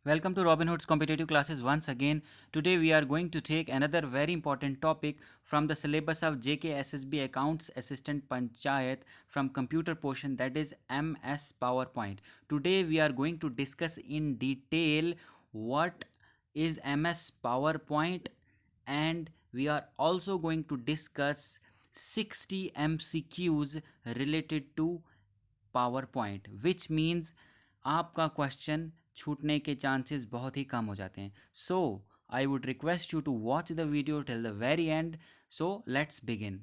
Welcome to Robinhood's competitive classes once again. Today we are going to take another very important topic from the syllabus of JKSSB Accounts Assistant Panchayat from computer portion, that is MS PowerPoint. Today we are going to discuss in detail what is MS PowerPoint, and we are also going to discuss 60 MCQs related to PowerPoint, which means आपका question छूटने के chances बहुत ही कम हो जाते हैं. So I would request you to watch the video till the very end. So let's begin.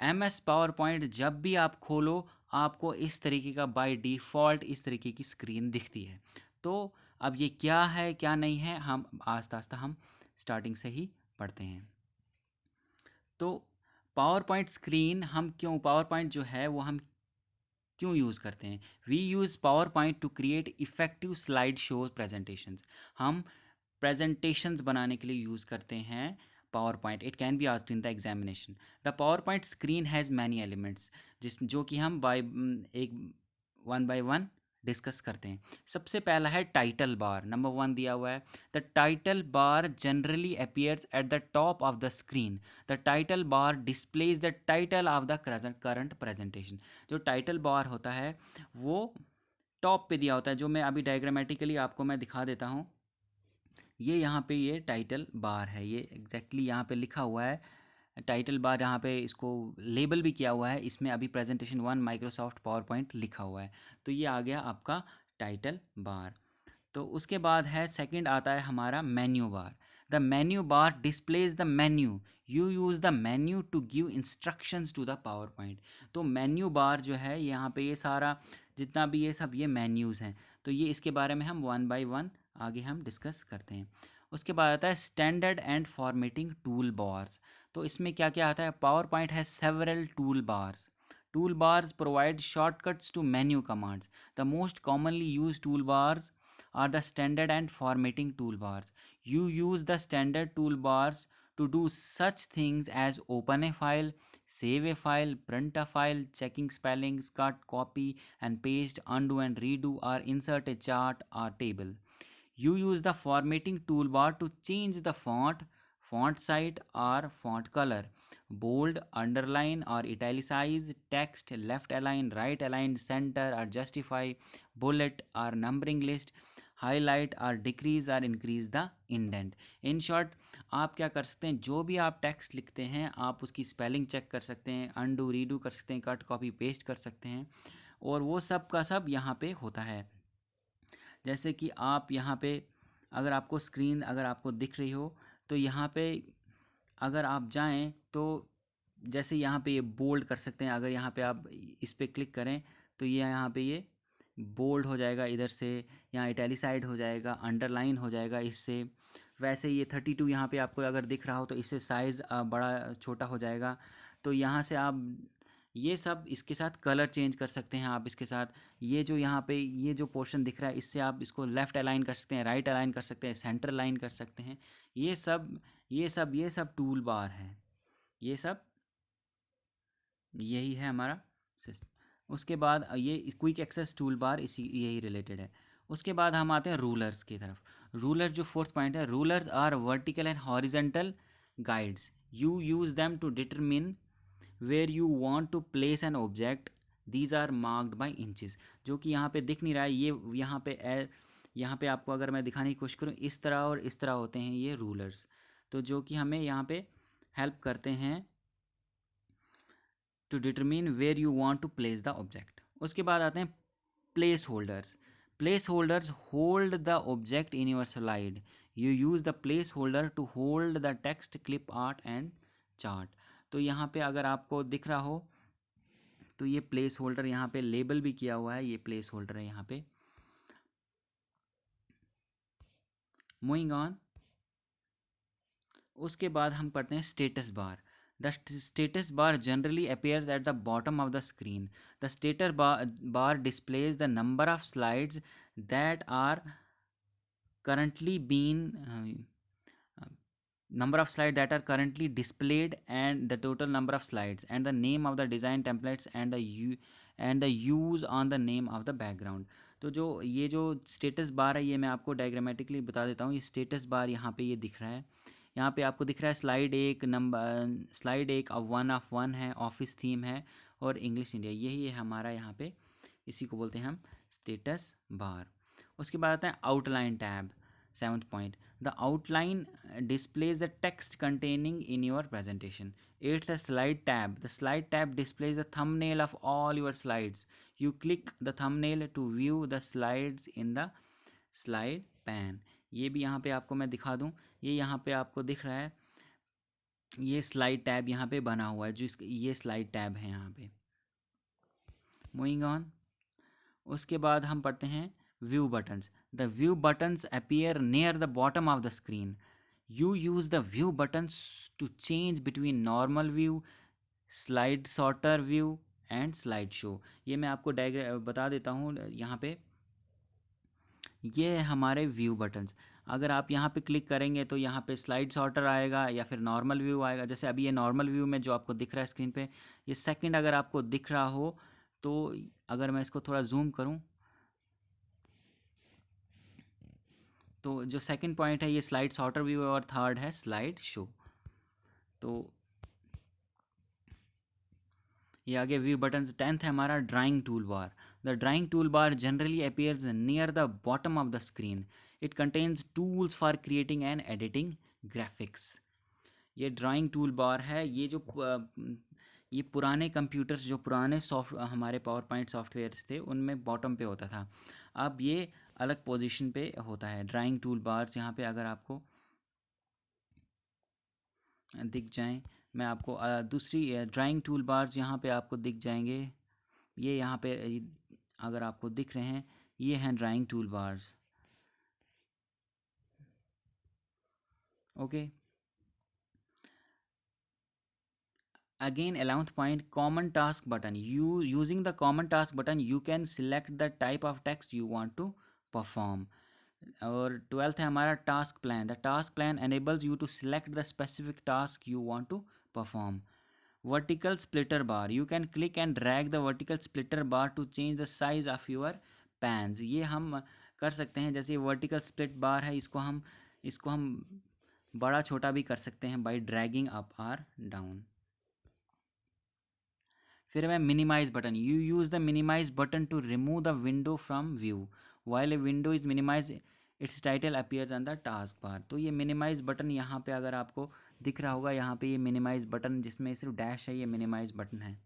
M S PowerPoint जब भी आप खोलो आपको इस तरीके का बाय डिफ़ॉल्ट इस तरीके की स्क्रीन दिखती है. तो अब ये क्या है क्या नहीं है, हम आस्ता आस्ता हम स्टार्टिंग से ही पढ़ते हैं. तो पावर पॉइंट स्क्रीन हम क्यों, पावर पॉइंट जो है वो हम क्यों यूज़ करते हैं? We use PowerPoint to create effective slide show presentations. हम प्रेजेंटेशंस बनाने के लिए यूज़ करते हैं PowerPoint. It can be asked in the examination. The PowerPoint screen has many elements, जो कि हम एक वन बाय वन डिस्कस करते हैं. सबसे पहला है टाइटल बार. नंबर 1 दिया हुआ है. The title bar generally appears at the top of the screen. The title bar displays the title of the current presentation. जो टाइटल बार होता है वो टॉप पे दिया होता है, जो मैं अभी डायग्रामेटिकली आपको मैं दिखा देता हूँ. ये यहाँ पे ये टाइटल बार है, ये एग्जैक्टली यहाँ पे लिखा हुआ है टाइटल बार. यहाँ पे इसको लेबल भी किया हुआ है, इसमें अभी प्रेजेंटेशन 1 माइक्रोसॉफ्ट पावर पॉइंट लिखा हुआ है. तो ये आ गया आपका टाइटल बार. तो उसके बाद है सेकंड आता है हमारा menu bar. The menu bar displays the menu. You use the menu to give instructions to the PowerPoint. तो मेन्यू बार जो है यहाँ पे ये सारा जितना भी ये सब ये मेन्यूज़ हैं. तो ये इसके बारे में हम वन बाय वन आगे हम डिस्कस करते हैं. उसके बाद आता है standard and formatting toolbars. तो इसमें क्या क्या आता है? पावर पॉइंट है several toolbars. Toolbars provide shortcuts to menu commands. The most commonly use toolbars are the standard and formatting toolbars. You use the standard toolbars to do such things as open a file, save a file, print a file, checking spellings, cut, copy and paste, undo and redo, or insert a chart or table. You use the formatting toolbar to change the font size or font color, bold, underline or italicize text, left align, right align, center or justify, bullet or numbering list, highlight और decrease और increase the indent. In short आप क्या कर सकते हैं, जो भी आप टेक्स्ट लिखते हैं आप उसकी स्पेलिंग चेक कर सकते हैं, अनडू रीडू कर सकते हैं, कट कॉपी पेस्ट कर सकते हैं, और वो सब का सब यहाँ पे होता है. जैसे कि आप यहाँ पे अगर आपको स्क्रीन अगर आपको दिख रही हो तो यहाँ पे अगर आप जाएं तो जैसे यहाँ पे ये बोल्ड कर सकते हैं. अगर यहाँ पे आप इस पर क्लिक करें तो ये यहाँ पे ये बोल्ड हो जाएगा, इधर से यहाँ इटैलिसाइड हो जाएगा, अंडरलाइन हो जाएगा इससे. वैसे ये 32 यहाँ पे आपको अगर दिख रहा हो तो इससे साइज़ बड़ा छोटा हो जाएगा. तो यहाँ से आप ये सब इसके साथ कलर चेंज कर सकते हैं. आप इसके साथ ये जो यहाँ पे ये जो पोर्शन दिख रहा है इससे आप इसको लेफ़्ट अलाइन कर सकते हैं, राइट अलाइन कर सकते हैं, सेंटर लाइन कर सकते हैं. ये सब टूल बार हैं. ये सब यही है हमारा सिस्टम. उसके बाद ये क्विक एक्सेस टूल बार इसी यही रिलेटेड है. उसके बाद हम आते हैं रूलर्स की तरफ. रूलर जो फोर्थ पॉइंट है, rulers are vertical and horizontal guides. You use them to determine where you want to place an object. These are marked by inches. जो कि यहाँ पे दिख नहीं रहा है, ये यहाँ पे आपको अगर मैं दिखाने की कोशिश करूँ, इस तरह और इस तरह होते हैं ये रूलर्स. तो जो कि हमें यहाँ पे हेल्प करते हैं to determine where you want to place the object. उसके बाद आते हैं placeholders. Placeholders hold the object in your slide. You use the placeholder to hold the text, clip art and chart. तो यहाँ पे अगर आपको दिख रहा हो तो ये प्लेस होल्डर यहाँ पे लेबल भी किया हुआ है, ये प्लेस होल्डर है यहाँ पे. Moving on. उसके बाद हम पढ़ते हैं status bar. The status bar generally appears at the bottom of the screen. The status bar displays the number of slides that are currently displayed, and the total number of slides, and the name of the design templates, and the use on the name of the background. तो जो ये जो status bar है ये मैं आपको diagrammatically बता देता हूँ। ये स्टेटस बार यहाँ पे ये दिख रहा है, यहाँ पे आपको दिख रहा है स्लाइड एक नंबर, स्लाइड एक अब 1 है, ऑफिस थीम है और इंग्लिश इंडिया, यही है हमारा यहाँ पे, इसी को बोलते हैं हम स्टेटस बार। उसके बाद आता है outline tab, 7th point, the outline displays the text containing in your presentation. 8th, the slide tab. The slide tab displays the thumbnail of all your slides. You click the thumbnail to view the slides in the slide pane. ये भी यहाँ पे आपको मैं दिखा दूँ, ये यहाँ पे आपको दिख रहा है, ये स्लाइड टैब यहाँ पे बना हुआ है, ये स्लाइड टैब है यहाँ पे। मूविंग ऑन, उसके बाद हम पढ़ते हैं view buttons. The view buttons appear near the bottom of the screen. You use the view buttons to change between normal view, slide sorter view and slide show. ये मैं आपको बता देता हूँ यहाँ पे, ये है हमारे व्यू बटन्स। अगर आप यहाँ पे क्लिक करेंगे तो यहाँ पे स्लाइड सॉर्टर आएगा या फिर नॉर्मल व्यू आएगा। जैसे अभी ये नॉर्मल व्यू में जो आपको दिख रहा है स्क्रीन पे, ये सेकंड अगर आपको दिख रहा हो तो अगर मैं इसको थोड़ा जूम करूँ तो जो सेकंड पॉइंट है ये स्लाइड सॉर्टर व्यू है और थर्ड है स्लाइड शो। तो ये आगे व्यू बटन। 10th है हमारा drawing tool bar. The drawing tool bar generally appears near the bottom of the screen. It contains tools for creating and editing graphics. ये drawing tool bar है, ये जो ये पुराने कंप्यूटर्स, जो पुराने हमारे पावर पॉइंट सॉफ्टवेयर्स थे उनमें बॉटम पे होता था, अब ये अलग पोजीशन पे होता है। ड्राइंग टूल बार्स यहाँ पे अगर आपको दिख जाएं, मैं आपको दूसरी ड्राइंग टूल बार्स यहाँ पे आपको दिख जाएंगे। ये यहाँ पे अगर आपको दिख रहे हैं, ये हैं drawing tool bars. Okay, again 11th point, common task button. You using the common task button you can select the type of text you want to perform. और 12th है हमारा task plan. The task plan enables you to select the specific task you want to perform. Vertical splitter bar, you can click and drag the vertical splitter bar to change the size of your pans. ये हम कर सकते हैं, जैसे vertical split बार है, इसको हम बड़ा छोटा भी कर सकते हैं by dragging up or down. फिर है minimise button. You use the minimise button to remove the window from view. While a window is minimise its title appears on the taskbar. तो ये मिनिमाइज बटन यहाँ पे अगर आपको दिख रहा होगा, यहाँ पे ये मिनिमाइज बटन जिसमें सिर्फ डैश है, ये मिनिमाइज बटन है।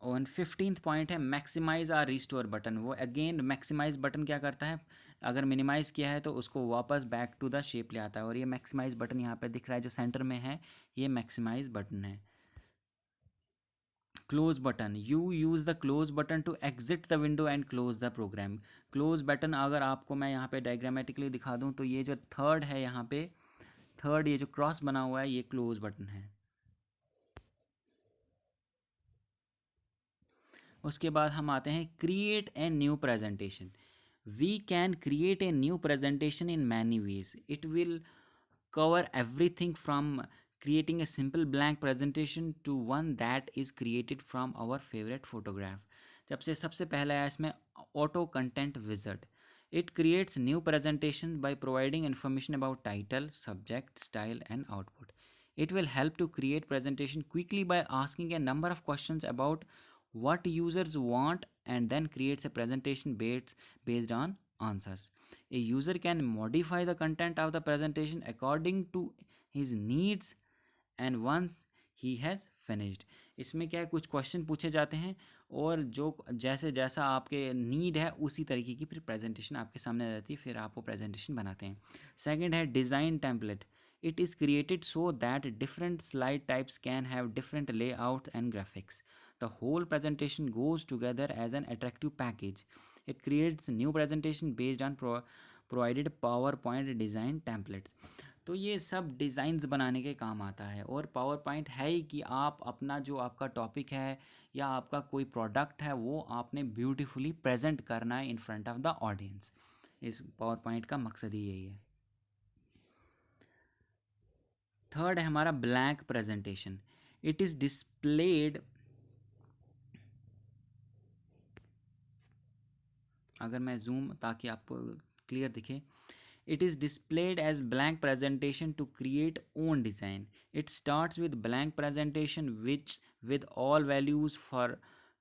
और 15th पॉइंट है मैक्सिमाइज आर रिस्टोर बटन। वो अगेन मैक्सिमाइज बटन क्या करता है, अगर मिनिमाइज़ किया है तो उसको वापस बैक टू द शेप ले आता है। और ये मैक्सिमाइज बटन यहाँ पे दिख रहा है जो सेंटर में है, ये मैक्सिमाइज बटन है। Close button, you use the close button to exit the window and close the program. Close button अगर आपको मैं यहाँ पे डायग्रामेटिकली दिखा दूँ तो ये जो थर्ड है यहाँ पे, थर्ड ये जो क्रॉस बना हुआ है ये क्लोज बटन है। उसके बाद हम आते हैं create a new presentation. We can create a new presentation in many ways. It will cover everything from creating a simple blank presentation to one that is created from our favorite photograph. जब से सबसे पहला है इसमें auto content wizard. It creates new presentation by providing information about title, subject, style and output. It will help to create presentation quickly by asking a number of questions about what users want and then creates a presentation based on answers. A user can modify the content of the presentation according to his needs and once he has finished. इसमें क्या है, कुछ question पूछे जाते हैं और जो जैसे जैसा आपके नीड है उसी तरीके की फिर प्रेजेंटेशन आपके सामने रहती है, फिर आप वो प्रेजेंटेशन बनाते हैं। सेकंड है design template. It is created so that different slide types can have different layouts and graphics. The whole presentation goes together as an attractive package. It creates new presentation based on provided PowerPoint design templates. तो ये सब designs बनाने के काम आता है। और power point है ही कि आप अपना जो आपका टॉपिक है या आपका कोई प्रोडक्ट है वो आपने ब्यूटीफुली प्रेजेंट करना है in front of the audience. इस पावर पॉइंट का मकसद ही यही है। थर्ड है हमारा blank presentation. It is displayed अगर मैं जूम ताकि आपको क्लियर दिखे, it is displayed as blank presentation to create own design. It starts with blank presentation which with all values for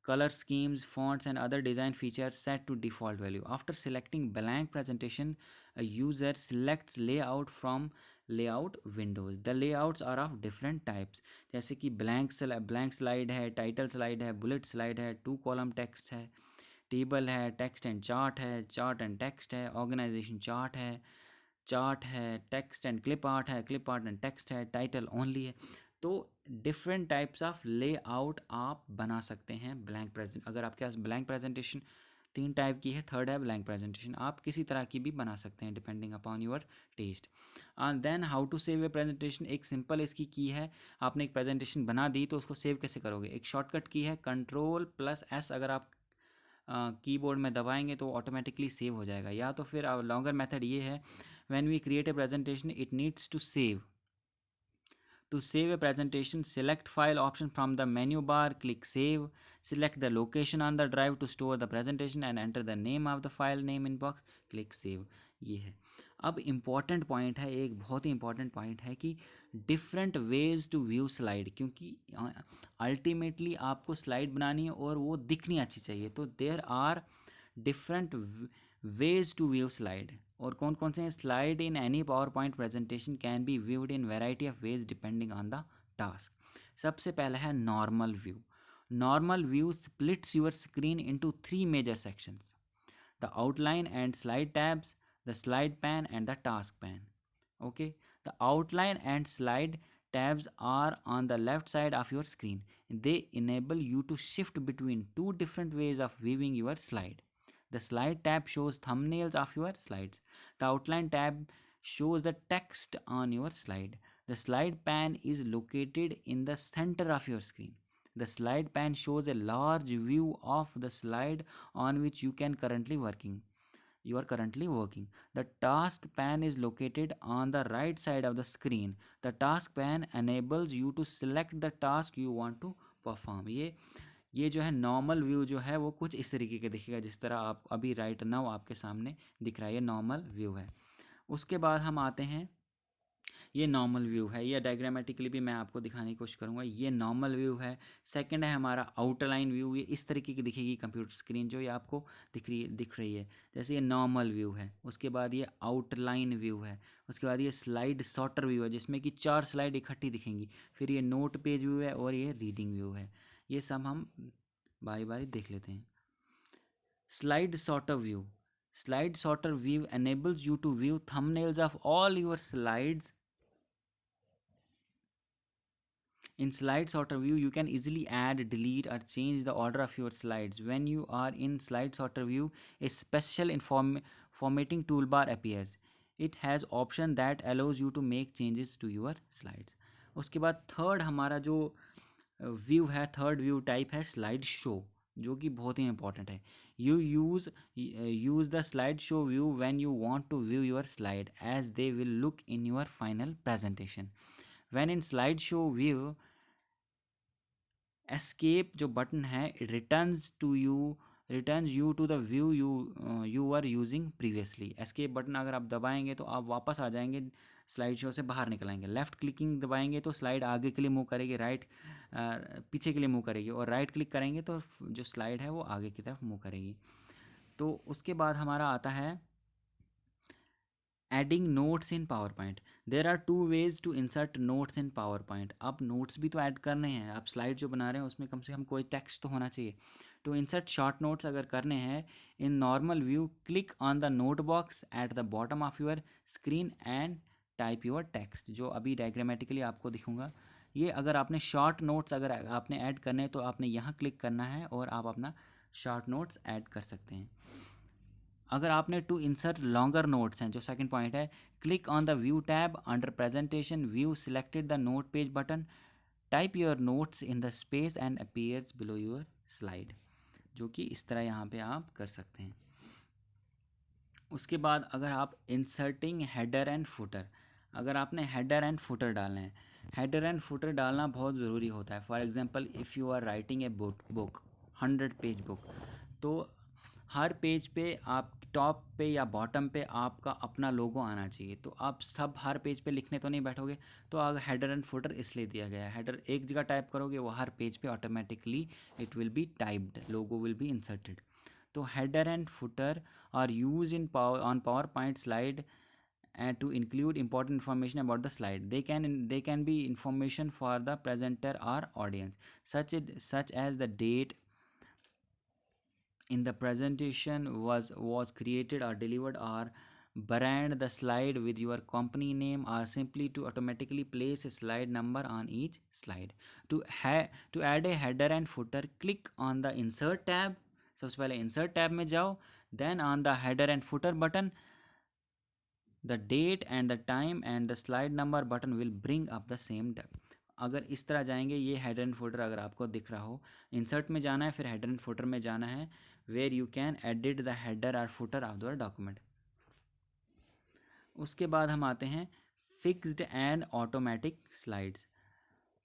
color schemes, fonts and other design features set to default value. After selecting blank presentation, a user selects layout from layout windows. The layouts are of different types, जैसे कि blank slide है, title slide है, bullet slide है, 2 column text है, table है, text and chart है, chart and text है, organisation chart है, टेक्स्ट एंड क्लिप आर्ट है, क्लिप आर्ट एंड टेक्स्ट है, टाइटल ओनली है। तो डिफरेंट टाइप्स ऑफ लेआउट आप बना सकते हैं ब्लैंक प्रेजेंट। अगर आपके पास ब्लैंक प्रेजेंटेशन 3 टाइप की है, थर्ड है ब्लैंक प्रेजेंटेशन, आप किसी तरह की भी बना सकते हैं depending upon your taste. And then how to save a presentation, एक सिंपल इसकी की है, आपने एक प्रेजेंटेशन बना दी तो उसको सेव कैसे करोगे? एक शॉर्टकट की है Ctrl+S, अगर आप कीबोर्ड में दबाएंगे तो ऑटोमेटिकली सेव हो जाएगा। या तो फिर लॉन्गर मेथड ये है, when we create a presentation it needs to save. To save a presentation, select File option from the menu bar, click Save, select the location on the drive to store the presentation and enter the name of the file name in box, click Save। ये है। अब important point है, एक बहुत ही important point है कि different ways to view slide, क्योंकि ultimately आपको स्लाइड बनानी है और वो दिखनी अच्छी चाहिए। तो there are different ways to view slide. और कौन कौन से slide in any PowerPoint presentation can be viewed in variety of ways depending on the task. सबसे पहला है normal view. Normal view splits your screen into 3 major sections, the outline and slide tabs, the slide pane and the task pane. Okay, the outline and slide tabs are on the left side of your screen. They enable you to shift between 2 different ways of viewing your slide. The slide tab shows thumbnails of your slides. The outline tab shows the text on your slide. The slide pane is located in the center of your screen. The slide pane shows a large view of the slide on which you are currently working. The task pane is located on the right side of the screen. The task pane enables you to select the task you want to perform. ये जो है normal view जो है वो कुछ इस तरीके का दिखेगा जिस तरह आप अभी राइट नाउ आपके सामने दिख रहा है, ये नॉर्मल व्यू है। उसके बाद हम आते हैं, ये नॉर्मल व्यू है, ये डायग्रामेटिकली भी मैं आपको दिखाने की कोशिश करूँगा। ये नॉर्मल व्यू है। सेकंड है हमारा आउटलाइन व्यू, ये इस तरीके की दिखेगी कंप्यूटर स्क्रीन जो ये आपको दिख रही है, जैसे ये नॉर्मल व्यू है। उसके बाद ये आउटलाइन व्यू है। उसके बाद ये स्लाइड सॉर्टर व्यू है जिसमें कि 4 स्लाइड इकट्ठी दिखेंगी। फिर ये नोट पेज व्यू है और ये रीडिंग व्यू है। ये सब हम बारी बारी देख लेते हैं। Slide sorter view. Slide sorter view enables you to view thumbnails of all your slides. In slide sorter view, you can easily add, delete, or change the order of your slides. When you are in slide sorter view, a special formatting toolbar appears. It has option that allows you to make changes to your slides. उसके बाद third हमारा जो view है, third view type है slide show, जो कि बहुत ही important है। You use the slideshow view when you want to view your slide as they will look in your final presentation. When in slideshow view, escape जो button है returns you to the view you were using previously. escape button अगर आप दबाएंगे तो आप वापस आ जाएंगे, slide show से बाहर निकल आएंगे। लेफ्ट क्लिकिंग दबाएंगे तो स्लाइड आगे के लिए मूव करेगी, राइट पीछे के लिए मूव करेगी, और राइट क्लिक करेंगे तो जो स्लाइड है वो आगे की तरफ मूव करेगी। तो उसके बाद हमारा आता है adding notes in PowerPoint. There are 2 ways to insert notes in PowerPoint. आप नोट्स भी तो ऐड करने हैं, आप स्लाइड जो बना रहे हैं उसमें कम से कम कोई टेक्स्ट तो होना चाहिए। टू इंसर्ट शॉर्ट नोट्स अगर करने हैं in normal view, click on the note box at the bottom of your screen and type your text, जो अभी डायग्रामेटिकली आपको दिखूंगा। ये अगर आपने शॉर्ट नोट्स अगर आपने ऐड करने हैं तो आपने यहाँ क्लिक करना है और आप अपना शॉर्ट नोट्स ऐड कर सकते हैं। अगर आपने टू इंसर्ट लॉन्गर नोट्स हैं, जो सेकंड पॉइंट है, click on the view tab under presentation view, selected the note page button, type your notes in the space and appears below your slide, जो कि इस तरह यहाँ पे आप कर सकते हैं। उसके बाद अगर आप इंसर्टिंग हेडर एंड फुटर, अगर आपने हेडर एंड फुटर डालना है, हेडर एंड फुटर डालना बहुत ज़रूरी होता है। For example if you are writing a book 100 page book, तो हर पेज पे आप टॉप पे या बॉटम पे आपका अपना लोगो आना चाहिए। तो आप सब हर पेज पे लिखने तो नहीं बैठोगे, तो अगर हेडर एंड फुटर इसलिए दिया गया है। हेडर एक जगह टाइप करोगे, वो हर पेज पे automatically it will be typed, logo will be inserted. तो header and footer are used in on PowerPoint slide and to include important information about the slide. They can be information for the presenter or audience, such as the date in the presentation was created or delivered, or brand the slide with your company name, or simply to automatically place a slide number on each slide. To add a header and footer, click on the insert tab. सबसे पहले insert tab में जाओ, then on the header and footer button, the date and the time and the slide number button will bring up the same tab. अगर इस तरह जाएंगे, ये header and footer अगर आपको दिख रहा हो, इंसर्ट में जाना है, फिर हेडर एंड फुटर में जाना है, where you can edit the header और फुटर ऑफ द डॉक्यूमेंट। उसके बाद हम आते हैं fixed and automatic slides.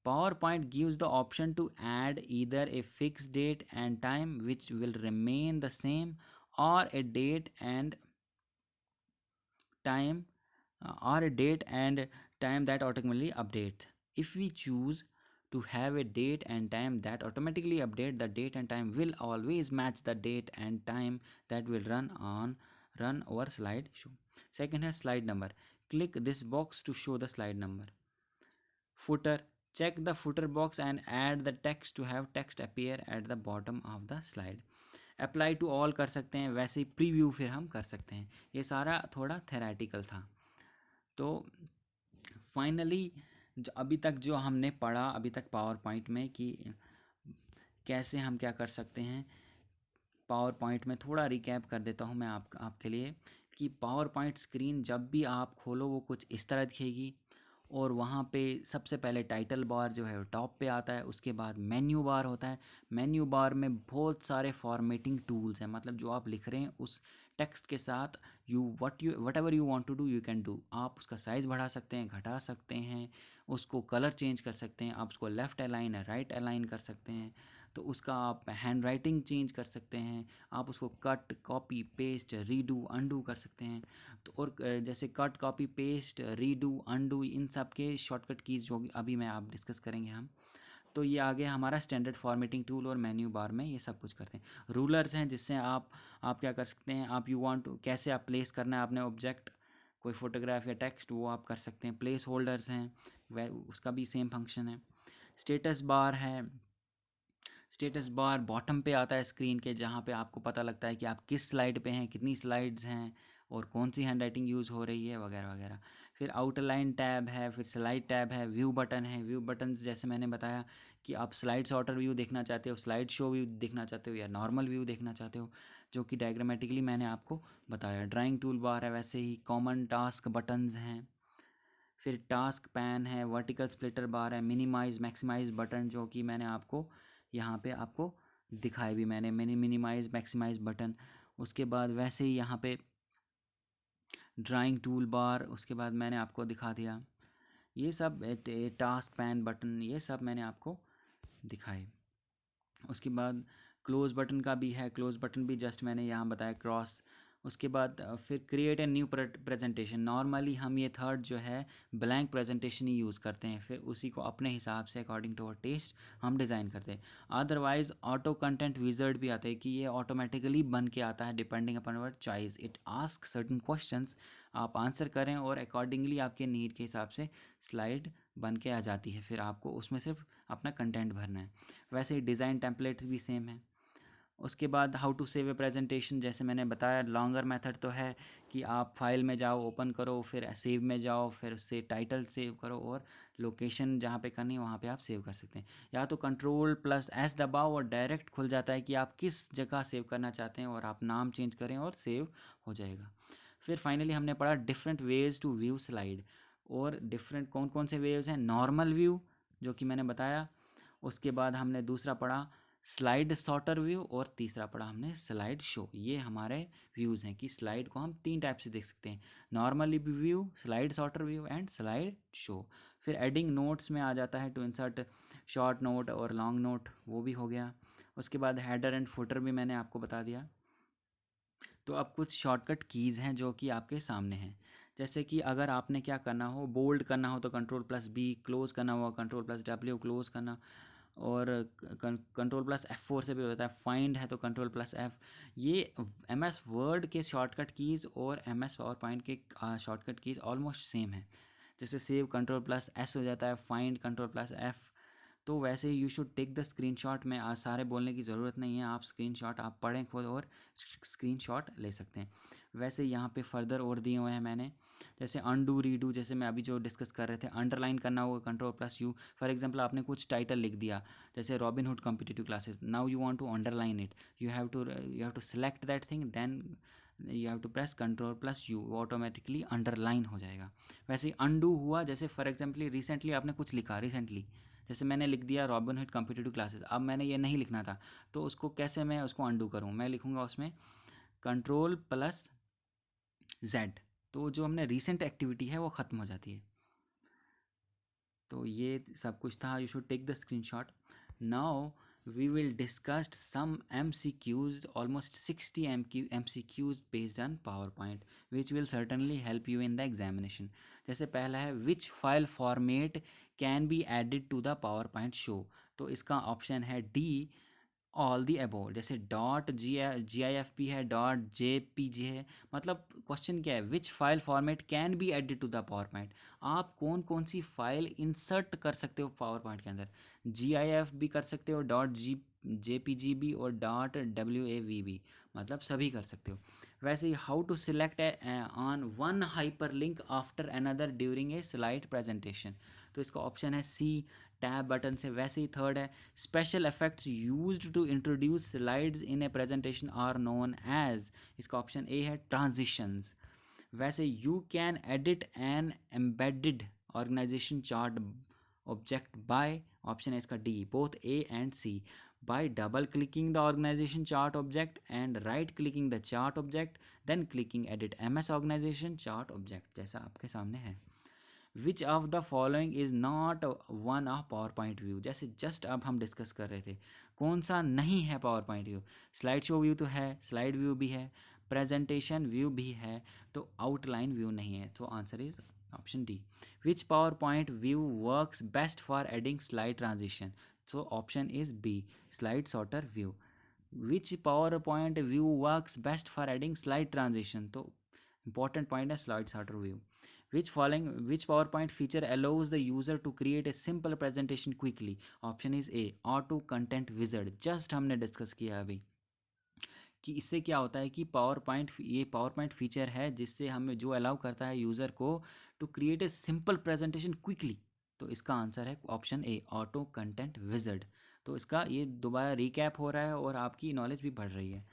PowerPoint gives the option to add either a fixed date and time which will remain the same, or a date and time that automatically updates. If we choose to have a date and time that automatically update, the date and time will always match the date and time that will run over slide show. Second है slide number. Click this box to show the slide number. Footer, check the footer box and add the text to have text appear at the bottom of the slide. Apply to all कर सकते हैं, वैसे ही preview फिर हम कर सकते हैं। ये सारा थोड़ा थेरेटिकल था। तो फाइनली अभी तक जो हमने पढ़ा अभी तक पावर पॉइंट में कि कैसे हम क्या कर सकते हैं, पावर पॉइंट में थोड़ा रिकैप कर देता हूँ मैं आपके लिए कि पावर पॉइंट स्क्रीन जब भी आप खोलो वो कुछ इस तरह दिखेगी, और वहाँ पे सबसे पहले टाइटल बार जो है वो टॉप पे आता है, उसके बाद मेन्यू बार होता है। मेन्यू बार में बहुत सारे फॉर्मेटिंग टूल्स हैं, मतलब जो आप लिख रहे हैं उस टेक्स्ट के साथ whatever you want to do you can do. आप उसका साइज़ बढ़ा सकते हैं, घटा सकते हैं, उसको कलर चेंज कर सकते हैं, आप उसको लेफ़्ट अलाइन राइट अलाइन कर सकते हैं, तो उसका आप हैंड राइटिंग चेंज कर सकते हैं, आप उसको cut copy paste redo undo कर सकते हैं। तो और जैसे cut copy paste redo undo इन सब के शॉर्टकट कीज़ जो अभी मैं आप डिस्कस करेंगे हम। तो ये आगे हमारा स्टैंडर्ड फॉर्मेटिंग टूल और मेन्यू बार में ये सब कुछ करते हैं। रूलर्स हैं जिससे आप क्या कर सकते हैं, आप यू वांट कैसे आप प्लेस करना है आपने ऑब्जेक्ट, कोई फोटोग्राफ या टेक्स्ट, वो आप कर सकते हैं। प्लेस होल्डर्स हैं, वह उसका भी सेम फंक्शन है। स्टेटस बार है, स्टेटस बार बॉटम पे आता है स्क्रीन के, जहाँ पे आपको पता लगता है कि आप किस स्लाइड पे हैं, कितनी स्लाइड्स हैं और कौन सी हैंड राइटिंग यूज़ हो रही है वगैरह वगैरह। फिर आउटलाइन टैब है, फिर स्लाइड टैब है, व्यू बटन है। व्यू बटन जैसे मैंने बताया कि आप स्लाइड सॉर्टर व्यू देखना चाहते हो, स्लाइड शो व्यू देखना चाहते हो, या नॉर्मल व्यू देखना चाहते हो, जो कि डायग्रामेटिकली मैंने आपको बताया। ड्राइंग टूल बार है, वैसे ही कॉमन टास्क बटन्स हैं। फिर टास्क पैन है, वर्टिकल स्प्लिटर बार है, मिनिमाइज मैक्सिमाइज बटन जो कि मैंने आपको यहाँ पे आपको दिखाए भी मैंने मिनिमाइज मैक्सिमाइज बटन। उसके बाद वैसे ही यहाँ पे ड्राइंग टूल बार, उसके बाद मैंने आपको दिखा दिया ये सब टास्क पैन बटन, ये सब मैंने आपको दिखाए। उसके बाद क्लोज बटन का भी है, क्लोज बटन भी जस्ट मैंने यहाँ बताया क्रॉस। उसके बाद फिर create a new presentation. Normally हम ये थर्ड जो है ब्लैंक प्रेजेंटेशन ही यूज़ करते हैं, फिर उसी को अपने हिसाब से अकॉर्डिंग टू अवर टेस्ट हम डिज़ाइन करते हैं। अदरवाइज ऑटो कंटेंट विजर्ड भी आता है कि ये ऑटोमेटिकली बन के आता है depending upon our choice. It ask certain questions, आप आंसर करें और अकॉर्डिंगली आपके नीड के हिसाब से स्लाइड बन के आ जाती है, फिर आपको उसमें सिर्फ अपना कंटेंट भरना है। वैसे ही डिज़ाइन टेम्पलेट्स भी सेम है। उसके बाद how to save a presentation, जैसे मैंने बताया लॉन्गर मेथड तो है कि आप फाइल में जाओ, ओपन करो, फिर सेव में जाओ, फिर उससे टाइटल सेव करो और लोकेशन जहाँ पे करनी है वहाँ पे आप सेव कर सकते हैं। या तो कंट्रोल+S दबाओ और डायरेक्ट खुल जाता है कि आप किस जगह सेव करना चाहते हैं, और आप नाम चेंज करें और सेव हो जाएगा। फिर फाइनली हमने पढ़ा different ways to view slide, और डिफरेंट कौन कौन से वेव्स हैं। नॉर्मल व्यू जो कि मैंने बताया, उसके बाद हमने दूसरा पढ़ा स्लाइड सॉर्टर व्यू, और तीसरा पढ़ा हमने स्लाइड शो। ये हमारे व्यूज़ हैं कि स्लाइड को हम 3 टाइप से देख सकते हैं, normally view, slide sorter view and slide show. फिर एडिंग नोट्स में आ जाता है टू इंसर्ट शॉर्ट नोट और लॉन्ग नोट, वो भी हो गया। उसके बाद हेडर एंड फुटर भी मैंने आपको बता दिया। तो अब कुछ शॉर्टकट कीज़ हैं जो कि आपके सामने हैं। जैसे कि अगर आपने क्या करना हो, बोल्ड करना हो तो कंट्रोल प्लस बी, क्लोज करना हो कंट्रोल प्लस डब्ल्यू क्लोज करना, और कंट्रोल प्लस F4 से भी होता है। फाइंड है तो कंट्रोल प्लस F। ये MS वर्ड के शॉर्टकट कीज़ और MS पावर पॉइंट के शॉर्टकट कीज़ ऑलमोस्ट सेम है। जैसे सेव कंट्रोल प्लस S हो जाता है, फाइंड कंट्रोल प्लस F। तो वैसे you should take the screenshot में, आज सारे बोलने की ज़रूरत नहीं है, आप स्क्रीनशॉट आप पढ़ें खुद और स्क्रीनशॉट ले सकते हैं। वैसे यहाँ पे फर्दर और दिए हुए हैं मैंने, जैसे अनडू रीडू, जैसे मैं अभी जो डिस्कस कर रहे थे, अंडरलाइन करना होगा control plus U. For example आपने कुछ टाइटल लिख दिया, जैसे Robinhood competitive classes, now you want to underline it, you have to select that thing, then you have to press control plus U, वो ऑटोमेटिकली अंडरलाइन हो जाएगा। वैसे ही undo हुआ, जैसे फॉर एग्जाम्पल रिसेंटली आपने कुछ लिखा, रिसेंटली जैसे मैंने लिख दिया रॉबिनहुड कॉम्पिटिटिव क्लासेस, अब मैंने ये नहीं लिखना था, तो उसको कैसे मैं उसको अनडू करूँ, मैं लिखूँगा उसमें कंट्रोल प्लस जेड, तो जो हमने रिसेंट एक्टिविटी है वो ख़त्म हो जाती है। तो ये सब कुछ था, you should take the screenshot. Now we will discuss some MCQs, almost 60 MCQs based on PowerPoint, which will certainly help you in the examination. जैसे पहला है which file format can be added to the PowerPoint show, तो इसका option है D, all the above. जैसे dot GIF है, dot JPG है, मतलब क्वेश्चन क्या है, which file format can be added to the PowerPoint, आप कौन कौन सी फाइल इंसर्ट कर सकते हो पावर पॉइंट के अंदर। GIF भी कर सकते हो, डॉट JPG भी, और डॉट WAV भी, मतलब सभी कर सकते हो। वैसे ही how to select on one hyperlink after another during a slide presentation, तो इसका ऑप्शन है सी, टैब बटन से। वैसे ही थर्ड है special effects used to introduce slides in a presentation are known as, इसका ऑप्शन ए है transitions. वैसे you can edit an embedded organisation chart object by, option है इसका D, both A and C, by double clicking the organization chart object and right clicking the chart object, then clicking edit MS organization chart object, जैसा आपके सामने है। विच of the following is not one of power point view, जैसे just अब हम discuss कर रहे थे, कौन सा नहीं है power point view. Slide show view तो है, स्लाइड व्यू भी है, प्रेजेंटेशन व्यू भी है, तो आउटलाइन व्यू नहीं है, तो answer is option D. Which power point view works best for adding slide transition, so option is B, slide sorter view. Which PowerPoint view works best for adding slide transition, तो important point है slide sorter view. Which PowerPoint feature allows the user to create a simple presentation quickly, option is A, auto content wizard, just हमने discuss किया अभी कि इससे क्या होता है कि ये पावर पॉइंट फीचर है जिससे हमें जो अलाउ करता है यूज़र को to create a simple presentation quickly, तो इसका आंसर है option A, auto content wizard. तो इसका ये दोबारा रिकैप हो रहा है और आपकी नॉलेज भी बढ़ रही है।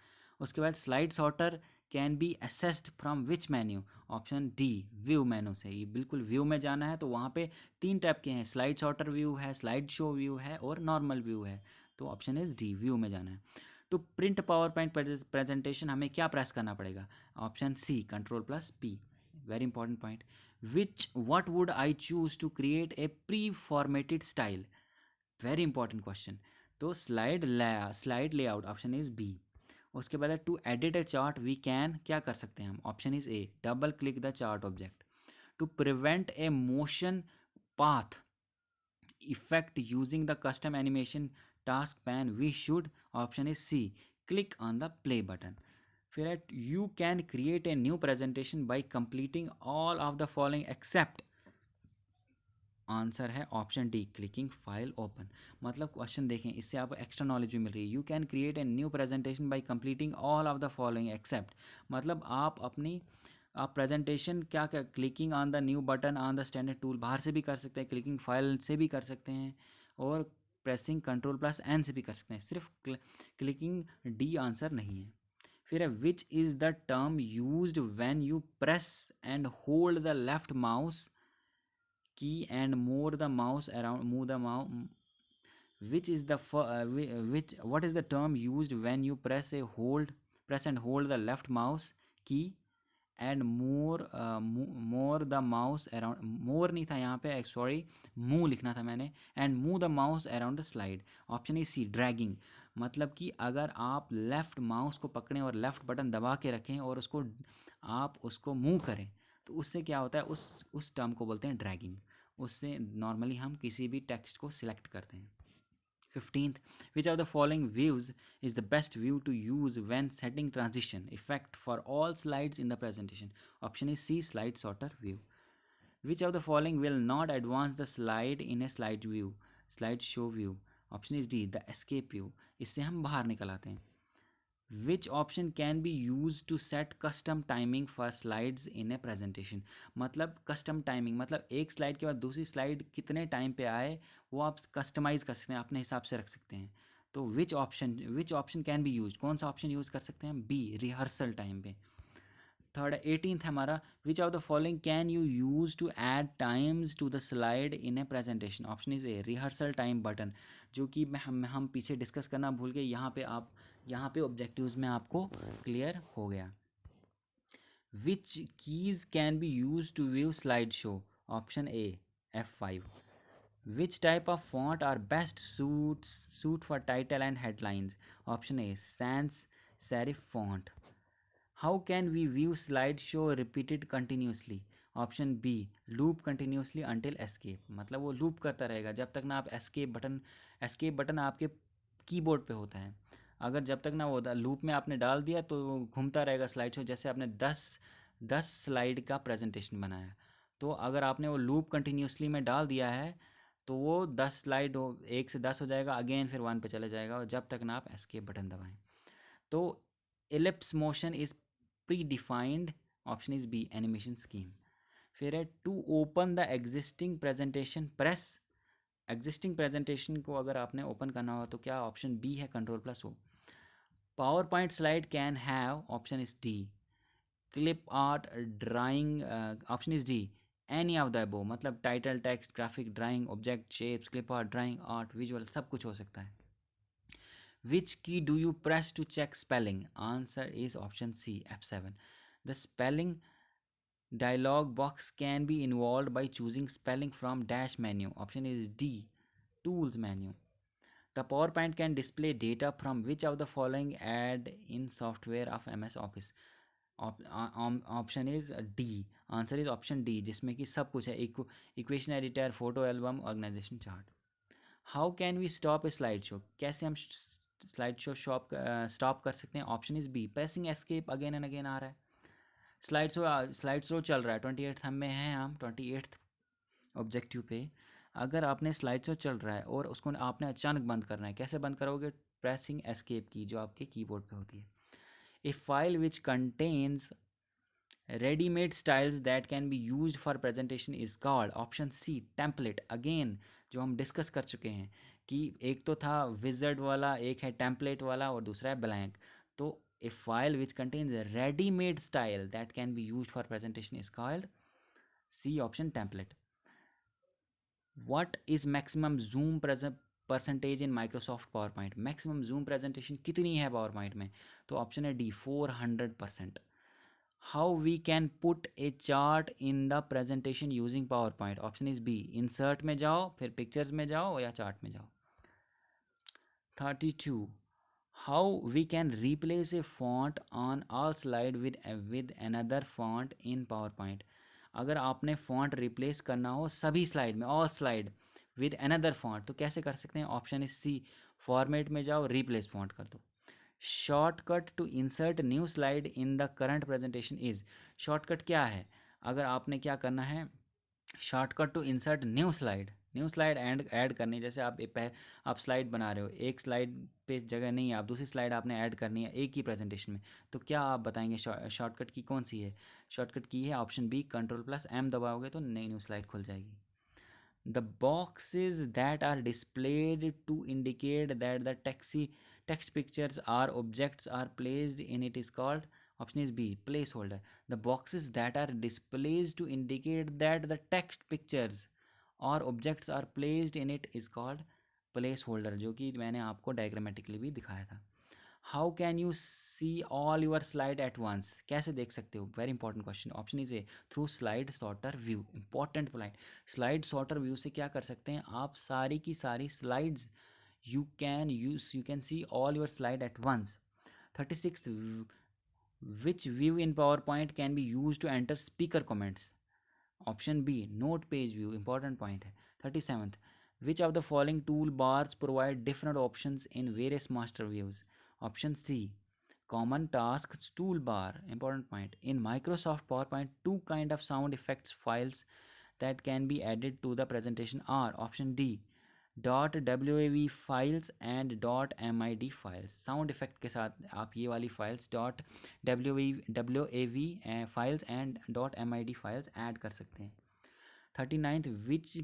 उसके बाद slide sorter can be assessed from which menu, option D, view menu से। ये बिल्कुल व्यू में जाना है, तो वहाँ पे 3 टाइप के हैं, स्लाइड सॉर्टर व्यू है, स्लाइड शो व्यू है और नॉर्मल व्यू है, तो ऑप्शन इज डी, व्यू में जाना है। To print PowerPoint presentation हमें क्या प्रेस करना पड़ेगा, option C, control plus P, very important point. what would I choose to create a pre-formatted style, very important question. तो slide layout, option is B. उसके बाद to edit a chart we can, क्या कर सकते हैं हम, option is A, double click the chart object. To prevent a motion path effect using the custom animation task pane we should, option is C, click on the play button. फिर है you can create a new presentation by completing all of the following except, answer है option D, clicking file open. मतलब question देखें, इससे आपको extra knowledge भी मिल रही है। You can create a new presentation by completing all of the following except, मतलब आप प्रेजेंटेशन क्या clicking on the new button on the standard tool बाहर से भी कर सकते हैं, क्लिकिंग फाइल से भी कर सकते हैं, और प्रेसिंग कंट्रोल प्लस एन से भी कर सकते हैं, सिर्फ क्लिकिंग डी आंसर नहीं है। फिर है which is the term used when you press and hold the left mouse key and move the mouse which is the what is the term used when you press and hold the left mouse key and more the mouse around, more नहीं था यहाँ पे, sorry, move लिखना था मैंने, and move the mouse around the slide, option is C, dragging। मतलब कि अगर आप लेफ़्ट माउस को पकड़ें और लेफ़्ट बटन दबा के रखें और उसको आप उसको मूव करें, तो उससे क्या होता है, उस टर्म को बोलते हैं ड्रैगिंग। उससे नॉर्मली हम किसी भी टेक्स्ट को सिलेक्ट करते हैं। 15th, which of the following views is the best view to use when setting transition effect for all slides in the presentation? Option is C, slide sorter view. Which of the following will not advance the slide in a slide view, slide show view? Option is D, the escape view. इससे हम बाहर निकल आते हैं। Which option can be used to set custom timing for slides in a presentation? मतलब custom timing मतलब एक slide के बाद दूसरी स्लाइड कितने टाइम पे आए वो आप कस्टमाइज कर सकते हैं, अपने हिसाब से रख सकते हैं। तो which option can be use, कौन सा ऑप्शन यूज़ कर सकते हैं? बी, रिहर्सल टाइम पे। थर्ड 18th हमारा, which of the following can you use to add times to the slide in a presentation? Option is A, rehearsal time button, जो कि हम पीछे डिस्कस करना भूल गए, यहाँ पे ऑब्जेक्टिव्स में आपको क्लियर हो गया। Which keys can be use to view slide show? Option A, F5. Which type of font are best suit for title and headlines? Option A, sans serif font. How can we view slideshow repeated continuously? Option B, loop continuously until escape, मतलब वो loop करता रहेगा जब तक ना आप escape button आपके keyboard पे होता है। अगर जब तक ना वो लूप में आपने डाल दिया तो वो घूमता रहेगा स्लाइड शो। जैसे आपने 10 स्लाइड का प्रेजेंटेशन बनाया, तो अगर आपने वो लूप कंटिन्यूसली में डाल दिया है तो वो 10 स्लाइड 1 से 10 हो जाएगा, अगेन फिर 1 पे चले जाएगा, और जब तक ना आप एस्केप बटन दबाएं। तो ellipse motion is predefined, option is B, animation scheme. फिर है, to open the existing presentation press. Existing presentation को अगर आपने ओपन करना हो तो क्या? ऑप्शन बी है, Ctrl+O। PowerPoint slide can have, option is D, clip art drawing, option is D, any of the above, मतलब title, text, graphic, drawing, object, shapes, clip art, drawing, art, visual, सब कुछ हो सकता है। Which key do you press to check spelling? Answer is option C, F7. The spelling dialog box can be involved by choosing spelling from dash menu. Option is D, tools menu. The PowerPoint can display data from which of the following add-in software of MS Office? Option is D, answer is option D, जिसमें कि सब कुछ है, equation editor, photo album, organisation chart. How can we stop a slide show? कैसे हम slide show stop कर सकते हैं? Option is B, pressing escape again and again आ रहा है। स्लाइड शो चल रहा है, 28th हम में हैं, हम 28th ऑब्जेक्टिव पे। अगर आपने स्लाइड शो चल रहा है और उसको आपने अचानक बंद करना है, कैसे बंद करोगे? प्रेसिंग एस्केप की, जो आपके कीबोर्ड पे होती है। A file which contains readymade styles that can be use for presentation is called, option C, template. अगेन जो हम डिस्कस कर चुके हैं कि एक तो था विजर्ड वाला, एक है टेम्पलेट वाला, और दूसरा है ब्लैंक। तो a file which contains readymade style that can be use for presentation is called C, option template. What is maximum zoom percentage in Microsoft PowerPoint? Maximum zoom presentation कितनी है PowerPoint में? तो option है D, 400%। How we can put a chart in the presentation using PowerPoint? Option is B, insert में जाओ, फिर pictures में जाओ, या चार्ट में जाओ। 32, how we can replace a font on all slide with another font in PowerPoint? अगर आपने फॉन्ट रिप्लेस करना हो सभी स्लाइड में, all slide, with another font, तो कैसे कर सकते हैं? ऑप्शन इज सी, फॉर्मेट में जाओ, रिप्लेस फॉन्ट कर दो। Shortcut to insert new slide in the current presentation is, shortcut क्या है? अगर आपने क्या करना है, shortcut to insert new slide add करनी है। जैसे आप स्लाइड बना रहे हो, एक स्लाइड पे जगह नहीं है, आप दूसरी स्लाइड आपने ऐड करनी है एक ही प्रेजेंटेशन में, तो क्या आप बताएंगे शॉर्टकट की कौन सी है? शॉर्टकट की है ऑप्शन बी, Ctrl+M दबाओगे तो नई न्यू स्लाइड खुल जाएगी। The boxes that are displayed to indicate that the text pictures or objects are placed in it is called, option is B, placeholder. The boxes that are displayed to indicate that the text pictures or objects are placed in it is called placeholder, जो कि मैंने आपको diagrammatically भी दिखाया था। How can you see all your slide at once? कैसे देख सकते हो? Very important question. Option is A, through slide sorter view. Important point, slide sorter view से क्या कर सकते हैं आप? सारी की सारी slides You can see all your slide at once. 36th, which view in PowerPoint can be used to enter speaker comments? Option B, note page view, important point है. 37th, which of the following toolbars provide different options in various master views? Option C, common tasks toolbar, important point. In Microsoft PowerPoint, two kind of sound effects files that can be added to the presentation are option D, .wav files and .mid files. Sound effect के साथ आप ये वाली files .wav files and .mid files add कर सकते हैं. 39th, which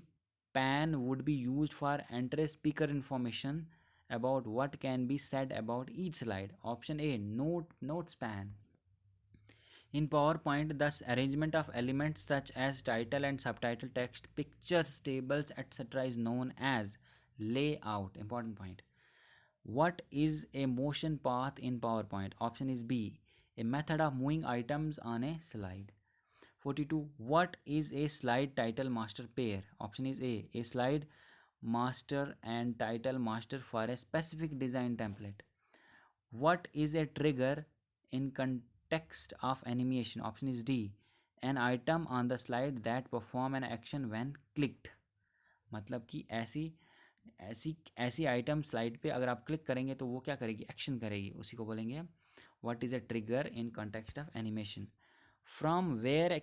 pan would be used for enter speaker information about what can be said about each slide? Option A, notes pan. In PowerPoint, thus arrangement of elements such as title and subtitle text, pictures, tables, etc. is known as layout. Important point. What is a motion path in PowerPoint? Option is B, a method of moving items on a slide. 42. What is a slide title master pair? Option is A slide master and title master for a specific design template. What is a trigger in context of animation? Option is D, an item on the slide that perform an action when clicked. मतलब कि ऐसी ऐसी ऐसी item slide पे अगर आप click करेंगे तो वो क्या करेगी, एक्शन करेगी, उसी को बोलेंगे what is a trigger in context of animation. From where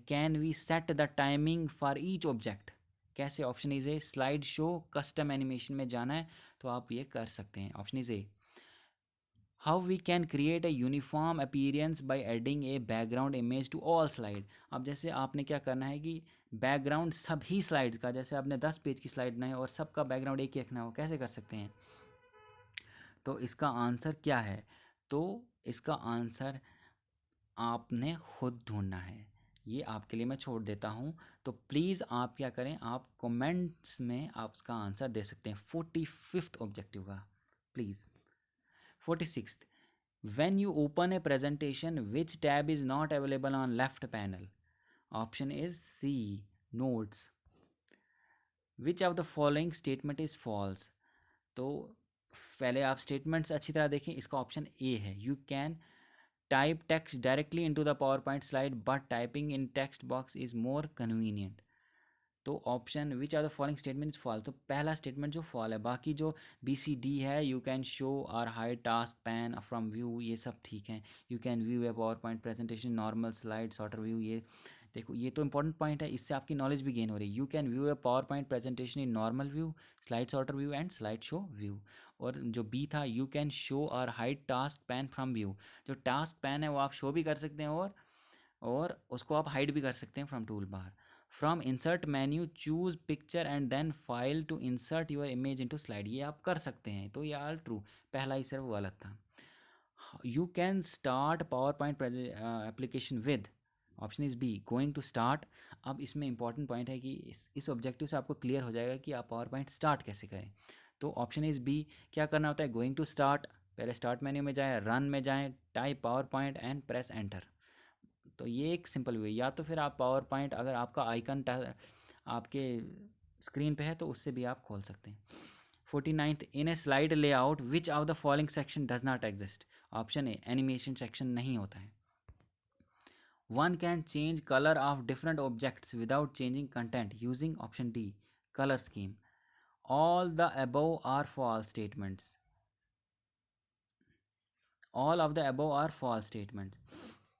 can we set the timing for each object? कैसे? Option is A, slide show custom animation में जाना है तो आप ये कर सकते हैं. Option is A. How we can create a uniform appearance by adding a background image to all slide? अब जैसे आपने क्या करना है कि बैकग्राउंड सभी स्लाइड्स का, जैसे आपने 10 पेज की स्लाइड बनाई और सबका बैकग्राउंड एक ही रखना हो, कैसे कर सकते हैं? तो इसका आंसर क्या है? तो इसका आंसर आपने खुद ढूंढना है, ये आपके लिए मैं छोड़ देता हूँ. तो प्लीज़ आप क्या करें, आप कमेंट्स में आप इसका आंसर दे सकते हैं 45th ऑब्जेक्टिव का, please. 46th, when you open a presentation, which tab is not available on left panel? Option is C, notes. Which of the following statement is false? तो पहले आप स्टेटमेंट्स अच्छी तरह देखें. इसका ऑप्शन ए है, you can type text directly into the PowerPoint slide but typing in text box is more convenient. तो option which are the following statement is fall, तो पहला स्टेटमेंट जो फॉल है. बाकी जो BCD है, you can show और hide task pane from view, ये सब ठीक है. You can view A power point presentation normal slide sorter view, ये देखो ये तो इंपॉर्टेंट पॉइंट है, इससे आपकी नॉलेज भी गेन हो रही है. You can view A power point presentation in normal view, slide sorter view and slide show view. और जो बी था, यू कैन शो और hide task pane from view, जो टास्क पैन है वो आप शो भी कर सकते हैं और उसको आप हाइड भी कर सकते हैं from toolbar. From insert menu choose picture and then file to insert your image into slide, ये आप कर सकते हैं. तो ये ऑल ट्रू, पहला ही सिर्फ गलत था. You can start PowerPoint application with, option is B, going to start. अब इसमें इंपॉर्टेंट पॉइंट है कि इस ऑब्जेक्टिव से आपको क्लियर हो जाएगा कि आप पावर पॉइंट स्टार्ट कैसे करें. तो ऑप्शन इज बी, क्या करना होता है, गोइंग टू स्टार्ट, पहले स्टार्ट मेन्यू में जाएँ, रन में जाएँ, type power point and press enter. तो ये एक सिंपल वे. या तो फिर आप पावर पॉइंट, अगर आपका आइकन आपके स्क्रीन पे है तो उससे भी आप खोल सकते हैं. 49th, in a slide layout which of the following section does not exist? Option A, animation section नहीं होता है. One can change colour of different objects without changing content using, option D, colour scheme. All the above are false statements. All of the above are false statements.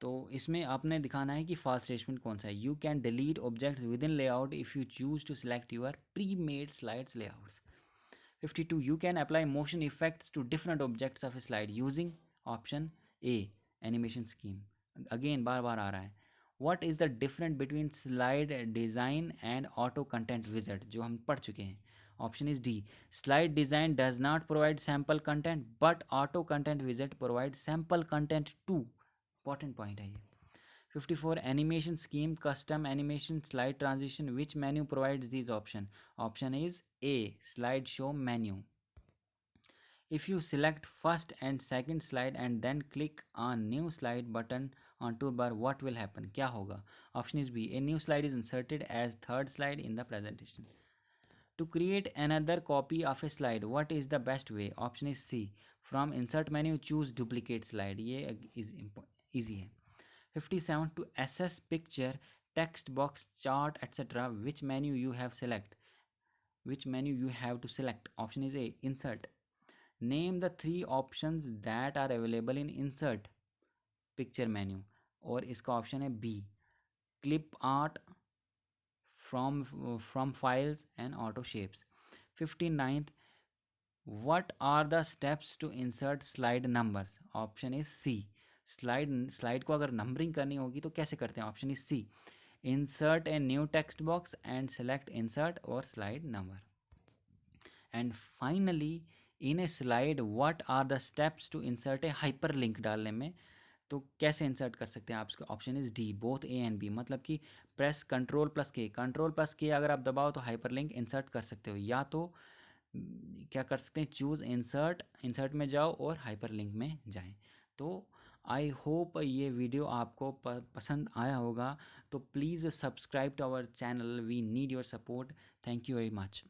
तो इसमें आपने दिखाना है कि false statement कौन सा है. You can delete objects within layout if you choose to select your premade slides layouts. 52, you can apply motion effects to different objects of a slide using option A, animation scheme. Again बार बार आ रहा है. What is the difference between slide design and auto content wizard, जो हम पढ़ चुके हैं. Option is D, slide design does not provide sample content but auto content wizard provides sample content too. Important point है ये. 54, animation scheme custom animation slide transition, which menu provides these option? Option is A, slideshow menu. If you select first and second slide and then click on new slide button on toolbar, what will happen? क्या होगा? Option is B, a new slide is inserted as third slide in the presentation. To create another copy of a slide, what is the best way? Option is C. From insert menu, choose duplicate slide. ये is easy है. 57. To assess picture, text box, chart, etc. Which menu you have select? Which menu you have to select? Option is A. Insert. Name the 3 options that are available in insert picture menu. और इसका option है B. Clip art, from files and auto shapes. 59th. What are the steps to insert slide numbers? Option is C. Slide को अगर numbering करनी होगी तो कैसे करते हैं? Option is C. Insert a new text box and select insert और slide number. And finally, in a slide what are the steps to insert a hyperlink डालने में? तो कैसे इंसर्ट कर सकते हैं आप? Option is D, both A and B. मतलब कि प्रेस कंट्रोल प्लस के अगर आप दबाओ तो हाइपर लिंक इंसर्ट कर सकते हो, या तो क्या कर सकते हैं, चूज़ इंसर्ट में जाओ और हाइपर लिंक में जाएं. तो आई होप ये वीडियो आपको पसंद आया होगा. तो please subscribe to our channel. We need your support. Thank you very much.